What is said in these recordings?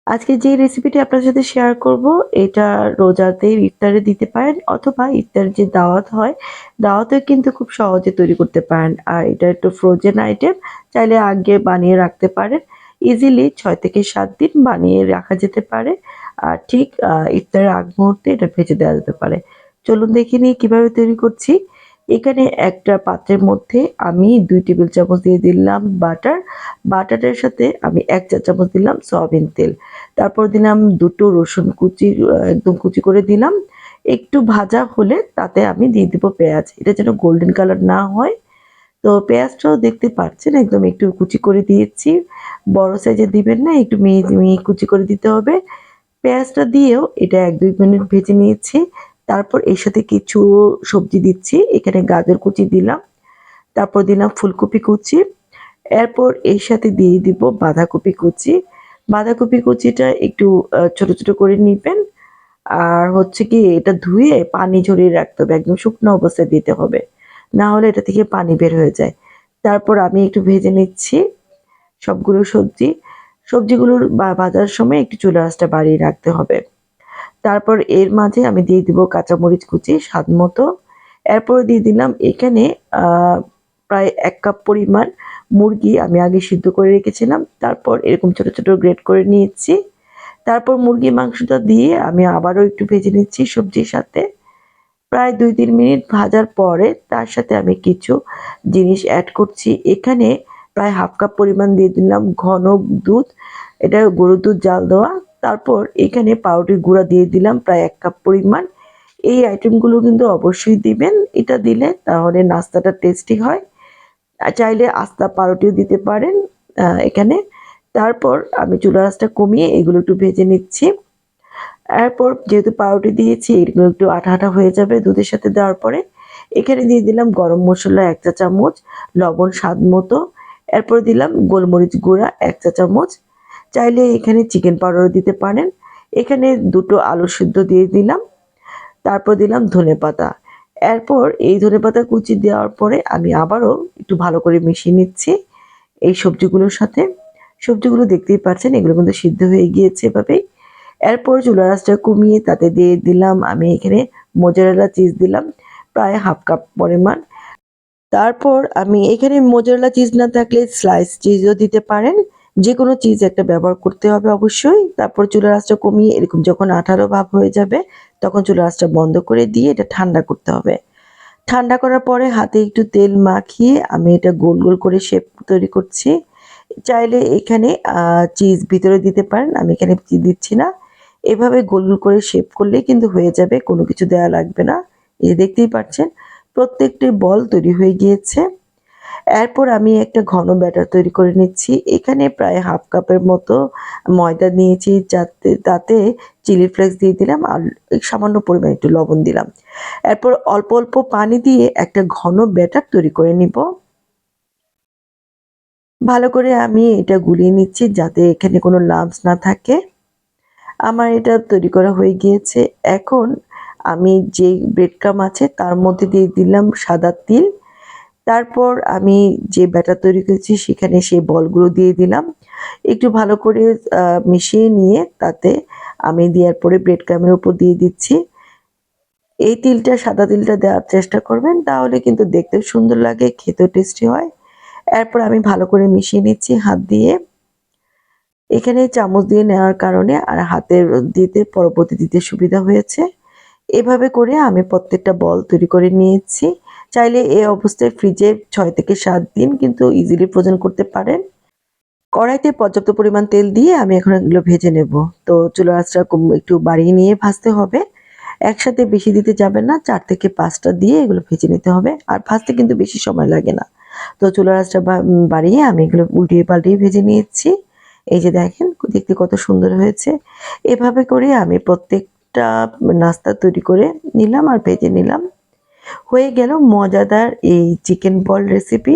আজকে যে রেসিপিটি আপনার সাথে শেয়ার করব, এটা রোজাতে ইফতারে দিতে পারেন অথবা ইফতারের যে দাওয়াত হয়, দাওয়াতেও কিন্তু খুব সহজে তৈরি করতে পারেন। আর এটা একটু ফ্রোজেন আইটেম, চাইলে আগে বানিয়ে রাখতে পারেন। ইজিলি ৬ থেকে ৭ দিন বানিয়ে রাখা যেতে পারে। আর ঠিক ইফতারের আগ মুহূর্তে এটা ভেজে দেওয়া যেতে পারে। চলুন দেখে নিই কিভাবে তৈরি করছি। এখানে একটা পাত্রের মধ্যে আমি ২ টেবিল চামচ দিয়ে দিলাম বাটার। বাটারের সাথে আমি ১ চা চামচ দিলাম সয়াবিন তেল। তারপর দিলাম ২ টো রসুন কুচি, একদম কুচি করে দিলাম। একটু ভাজা হলে তাতে আমি দিয়ে দিব পেঁয়াজ। এটা যেন গোল্ডেন কালার না হয়। তো পেঁয়াজটাও দেখতে পাচ্ছেন একদম একটু কুচি করে দিয়েছি। বড় সাইজের দিবেন না, একটু মিহি, মিহি কুচি করে দিতে হবে। পেঁয়াজটা দিয়েও এটা ১-২ মিনিট ভেজে নিয়েছি। তারপর এর সাথে কিছু সবজি দিচ্ছি। এখানে গাজর কুচি দিলাম। তারপর দিলাম ফুলকপি কুচি। এরপর এর সাথে দিয়ে দিব বাঁধাকপি কুচি। বাঁধাকপি কুচিটা একটু ছোট, ছোট করে নিবেন। আর হচ্ছে কি এটা ধুয়ে পানি ঝরিয়ে রাখতে হবে। একদম শুকনো অবস্থায় দিতে হবে। না হলে এটা থেকে পানি বের হয়ে যায়। তারপর আমি একটু ভেজে নিচ্ছি সবগুলো সবজি। সবজিগুলোর ভাজার সময় একটু চুলার আঁচটা বাড়িয়ে রাখতে হবে। তারপর এর মাঝে আমি দিয়ে দিব কাঁচামরিচ কুচি স্বাদ মতো। এরপর দিয়ে দিলাম এখানে আ প্রায় ১ কাপ পরিমাণ মুরগি আমি আগে সিদ্ধ করে রেখেছিলাম। তারপর এরকম ছোট, ছোট গ্রেট করে নিয়েছি। তারপর মুরগির মাংসটা দিয়ে আমি আবারও একটু ভেজে নিচ্ছি সবজির সাথে। প্রায় ২-৩ মিনিট ভাজার পরে তার সাথে আমি কিছু জিনিস এড করছি। এখানে প্রায় ১/২ কাপ পরিমাণ দিয়ে দিলাম ঘন দুধ। এটা গরুর দুধ জাল দেওয়া। তারপর এখানে পাউরুটির গুঁড়া দিয়ে দিলাম প্রায় ১ কাপ পরিমাণ। এই আইটেমগুলো কিন্তু অবশ্যই দিবেন। এটা দিলে তাহলে নাস্তাটা টেস্টি হয়। চাইলে আস্তা পাউরুটিও দিতে পারেন এখানে। তারপর আমি চুলার আঁচটা কমিয়ে এগুলো একটু ভেজে নিচ্ছি। এরপর যেহেতু পাউরুটি দিয়েছি এগুলো একটু আঠা, আঠা হয়ে যাবে দুধের সাথে দেওয়ার পরে। এখানে দিয়ে দিলাম গরম মসলা ১ চা চামচ, লবণ স্বাদ মতো। এরপর দিলাম গোলমরিচ গুঁড়া ১ চা চামচ। চাইলে এখানে চিকেন পাউডারও দিতে পারেন। এখানে ২ টো আলু সিদ্ধ দিয়ে দিলাম। তারপর দিলাম ধনেপাতা। এরপর এই ধনেপাতা কুচি দেওয়ার পরে আমি আবারও একটু ভালো করে মিশিয়ে নিচ্ছি এই সবজিগুলোর সাথে। সবজিগুলো দেখতেই পাচ্ছেন এগুলো কিন্তু সিদ্ধ হয়ে গিয়েছে এভাবেই। এরপর চুলার আঁচটা কমিয়ে তাতে দিয়ে দিলাম আমি এখানে মোজারেলা চিজ দিলাম প্রায় ১/২ কাপ পরিমাণ। তারপর আমি এখানে মোজারেলা চিজ না থাকলে স্লাইস চিজও দিতে পারেন। যেকোনো চিজ একটা ব্যবহার করতে হবে অবশ্যই। তারপর চুলার আঁচটা কমিয়ে এরকম যখন আঠালো ভাব হয়ে যাবে, তখন চুলার আঁচটা বন্ধ করে দিয়ে এটা ঠান্ডা করতে হবে। ঠান্ডা করার পরে হাতে একটু তেল মাখিয়ে আমি এটা গোল, গোল করে শেপ তৈরি করছি। চাইলে এখানে চিজ ভিতরে দিতে পারেন। আমি এখানে দিচ্ছি না। এভাবে গোল, গোল করে শেপ করলেই কিন্তু হয়ে যাবে। কোনো কিছু দেওয়া লাগবে না। এই যে দেখতেই পাচ্ছেন প্রত্যেকটি বল তৈরি হয়ে গিয়েছে। এরপর আমি একটা ঘন ব্যাটার তৈরি করে নিচ্ছি। এখানে প্রায় ১/২ কাপের মতো ময়দা নিয়েছি তাতে চিলি ফ্লেক্স দিয়ে দিলাম আর সামান্য পরিমাণে একটু লবণ দিলাম। এরপর অল্প, অল্প পানি দিয়ে একটা ঘন ব্যাটার তৈরি করে নিব। ভালো করে আমি এটা গুলিয়ে নিচ্ছি যাতে এখানে কোনো লাম্পস না থাকে। আমার এটা তৈরি করা হয়ে গিয়েছে। এখন আমি যেই ব্রেড ক্রাম্ব আছে তার মধ্যে দিয়ে দিলাম সাদা তিল। তারপর আমি যে ব্যাটার তৈরি করেছি সেখানে সেই বলগুলো দিয়ে দিলাম। একটু ভালো করে আ মিশিয়ে নিয়ে তাতে আমি দেওয়ার পরে ব্রেড ক্রাম্বের উপর দিয়ে দিচ্ছি। এই তিলটা সাদা তিলটা দেওয়ার চেষ্টা করবেন তাহলে কিন্তু দেখতেও সুন্দর লাগে, খেতেও টেস্টি হয়। এরপর আমি ভালো করে মিশিয়ে নিচ্ছি হাত দিয়ে। এখানে চামচ দিয়ে নেওয়ার কারণে আর হাতের পরবর্তী দিতে সুবিধা হয়েছে। এভাবে করে আমি প্রত্যেকটা বল তৈরি করে নিয়েছি। চাইলে এই অবস্থায় ফ্রিজে ৬ থেকে ৭ দিন কিন্তু ইজিলি ফ্রোজেন করতে পারেন। কড়াইতে পর্যাপ্ত পরিমাণ তেল দিয়ে আমি এখন এগুলো ভেজে নেব। তো চুলার আঁচটা একটু বাড়িয়ে নিয়ে ভাজতে হবে। একসাথে বেশি দিতে যাবেন না। ৪ থেকে ৫ টা দিয়ে এগুলো ভেজে নিতে হবে। আর ভাজতে কিন্তু বেশি সময় লাগে না। তো চুলার আঁচটা বাড়িয়ে আমি এগুলো উল্টিয়ে পাল্টিয়ে ভেজে নিয়েছি। এই যে দেখেন দেখতে কত সুন্দর হয়েছে। এভাবে করে আমি প্রত্যেকটা নাস্তা তৈরি করে নিলাম আর ভেজে নিলাম। হয়ে গেল মজাদার এই চিকেন বল রেসিপি।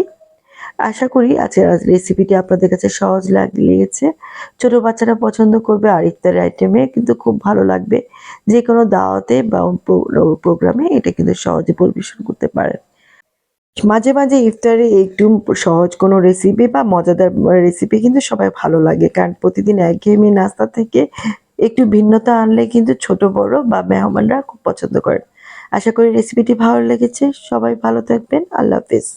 আশা করি আজকের রেসিপিটি আপনাদের কাছে সহজ লেগেছে। ছোট বাচ্চারা পছন্দ করবে আর ইফতারের আইটেমে কিন্তু খুব ভালো লাগবে। যেকোনো দাওয়াতে বা প্রোগ্রামে এটা কিন্তু সহজে পরিবেশন করতে পারেন। মাঝে মাঝে ইফতারে একটু সহজ কোনো রেসিপি বা মজাদার রেসিপি কিন্তু সবাই ভালো লাগে, কারণ প্রতিদিন একঘেয়েমি নাস্তা থেকে একটু ভিন্নতা আনলে কিন্তু ছোট বড় বা মেহমানরা খুব পছন্দ করেন। আশা করি রেসিপিটি ভালো লেগেছে। সবাই ভালো থাকবেন। আল্লাহ হাফেজ।